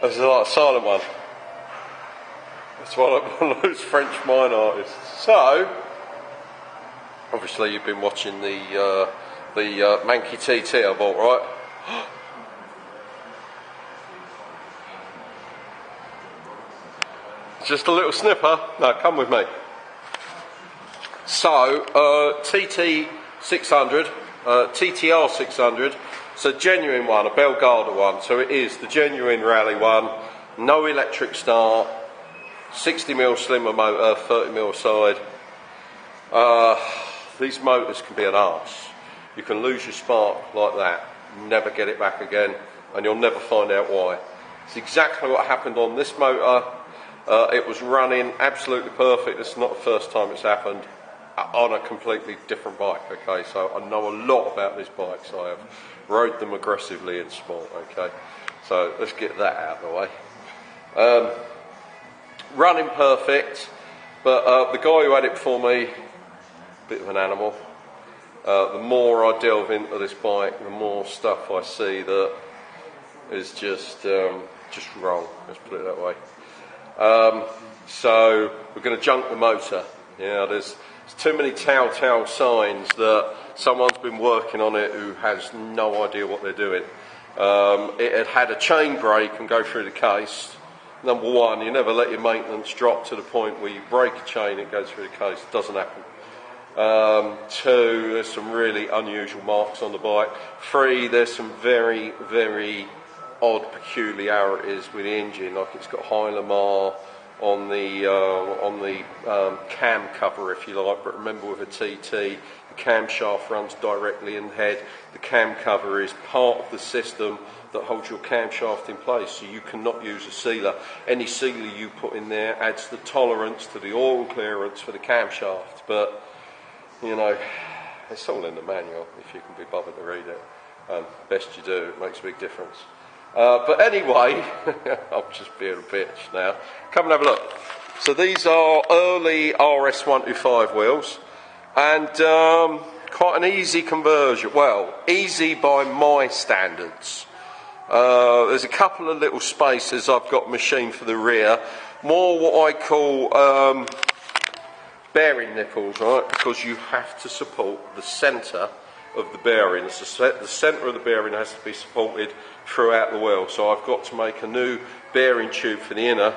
This is like a silent one. It's one of those French mine artists. So, obviously you've been watching the Manky TT I bought, right? Just a little snipper. No, come with me. So, TT 600, TTR 600. It's a genuine one, a Belgarda one. So it is the genuine rally one. No electric start. 60mm slimmer motor, 30mm side. These motors can be an arse. You can lose your spark like that, never get it back again, and you'll never find out why. It's exactly what happened on this motor. It was running absolutely perfect. This is not the first time it's happened on a completely different bike, okay? So I know a lot about these bikes. I have rode them aggressively in sport, okay? So let's get that out of the way. Running perfect, but the guy who had it for me, a bit of an animal. The more I delve into this bike, the more stuff I see that is just wrong, let's put it that way. So we're going to junk the motor. Yeah, there's too many telltale signs that someone's been working on it who has no idea what they're doing. It had a chain break and go through the case. Number one, you never let your maintenance drop to the point where you break a chain, it goes through the case. It doesn't happen. Two, there's some really unusual marks on the bike. Three, there's some very, very odd peculiarities with the engine, like it's got high Lamar on the cam cover, if you like, but remember with a TT, the camshaft runs directly in the head. The cam cover is part of the system that holds your camshaft in place, so you cannot use a sealer. Any sealer you put in there adds the tolerance to the oil clearance for the camshaft, but you know, it's all in the manual if you can be bothered to read it. Best you do, it makes a big difference. But anyway, I'm just being a bitch now. Come and have a look. So these are early RS125 wheels, and quite an easy conversion. Well, easy by my standards. There's a couple of little spaces I've got machined for the rear. More what I call bearing nipples, right? Because you have to support the centre of the bearing. The centre of the bearing has to be supported throughout the wheel. So I've got to make a new bearing tube for the inner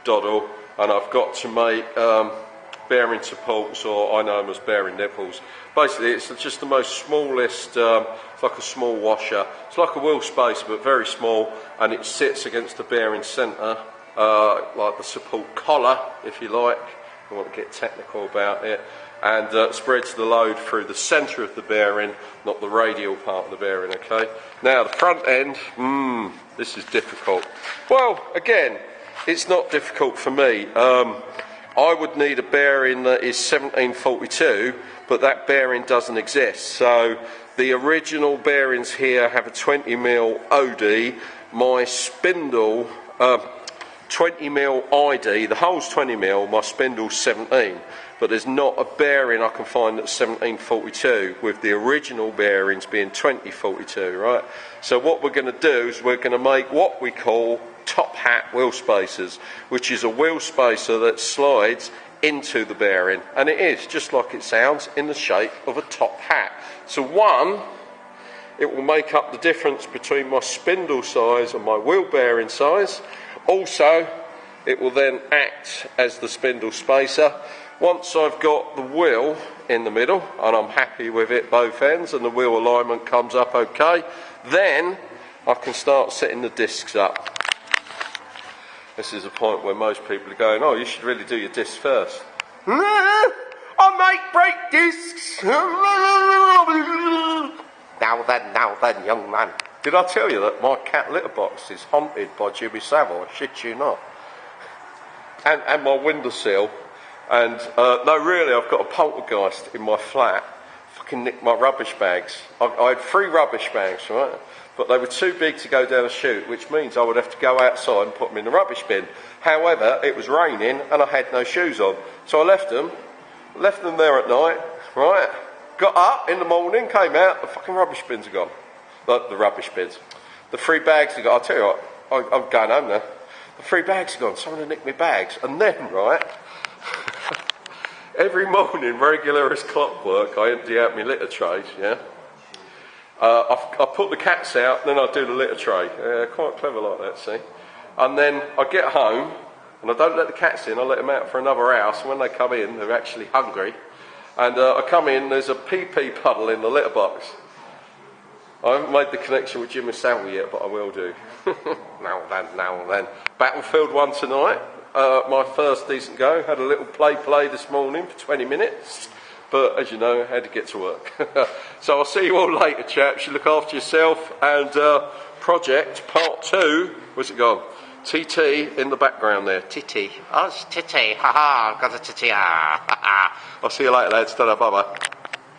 dowel, and I've got to make bearing supports, or I know them as bearing nipples. Basically, it's just the most smallest, it's like a small washer. It's like a wheel spacer, but very small, and it sits against the bearing centre, like the support collar, if you like. I want to get technical about it, and spreads the load through the centre of the bearing, not the radial part of the bearing, okay? Now, the front end, this is difficult. Well, again, it's not difficult for me. I would need a bearing that is 1742, but that bearing doesn't exist. So the original bearings here have a 20mm OD. My spindle, 20mm ID, the hole's 20mm, my spindle's 17, but there's not a bearing I can find that's 1742, with the original bearings being 2042, right? So what we're going to do is we're going to make what we call top hat wheel spacers, which is a wheel spacer that slides into the bearing, and it is, just like it sounds, in the shape of a top hat. So one, it will make up the difference between my spindle size and my wheel bearing size. Also, it will then act as the spindle spacer. Once I've got the wheel in the middle, and I'm happy with it both ends, and the wheel alignment comes up okay, then I can start setting the discs up. This is a point where most people are going, oh, you should really do your discs first. I make brake discs. Now then, young man. Did I tell you that my cat litter box is haunted by Jimmy Savile? I shit you not. And my windowsill. And no, really, I've got a poltergeist in my flat. Fucking nicked my rubbish bags. I had 3 rubbish bags, right? But they were too big to go down a chute, which means I would have to go outside and put them in the rubbish bin. However, it was raining and I had no shoes on. So I left them there at night, right? Got up in the morning, came out, the fucking rubbish bins are gone. The rubbish bins. The 3 bags are gone. I'll tell you what, I'm going home now. The 3 bags are gone. Someone had nicked my bags. And then, right, every morning, regular as clockwork, I empty out my litter trays, yeah? I put the cats out, then I do the litter tray. Quite clever like that, see? And then I get home, and I don't let the cats in, I let them out for another hour, so when they come in, they're actually hungry. And I come in, there's a pee-pee puddle in the litter box. I haven't made the connection with Jim and Savile yet, but I will do. Now then. Battlefield 1 tonight. My first decent go. Had a little play this morning for 20 minutes. But as you know, I had to get to work. So I'll see you all later, chaps. You look after yourself. And project part 2. Where's it gone? TT in the background there. TT. Oh, it's TT. Ha ha. Got a TT. Ha ha. I'll see you later, lads. Ta-da. Bye bye.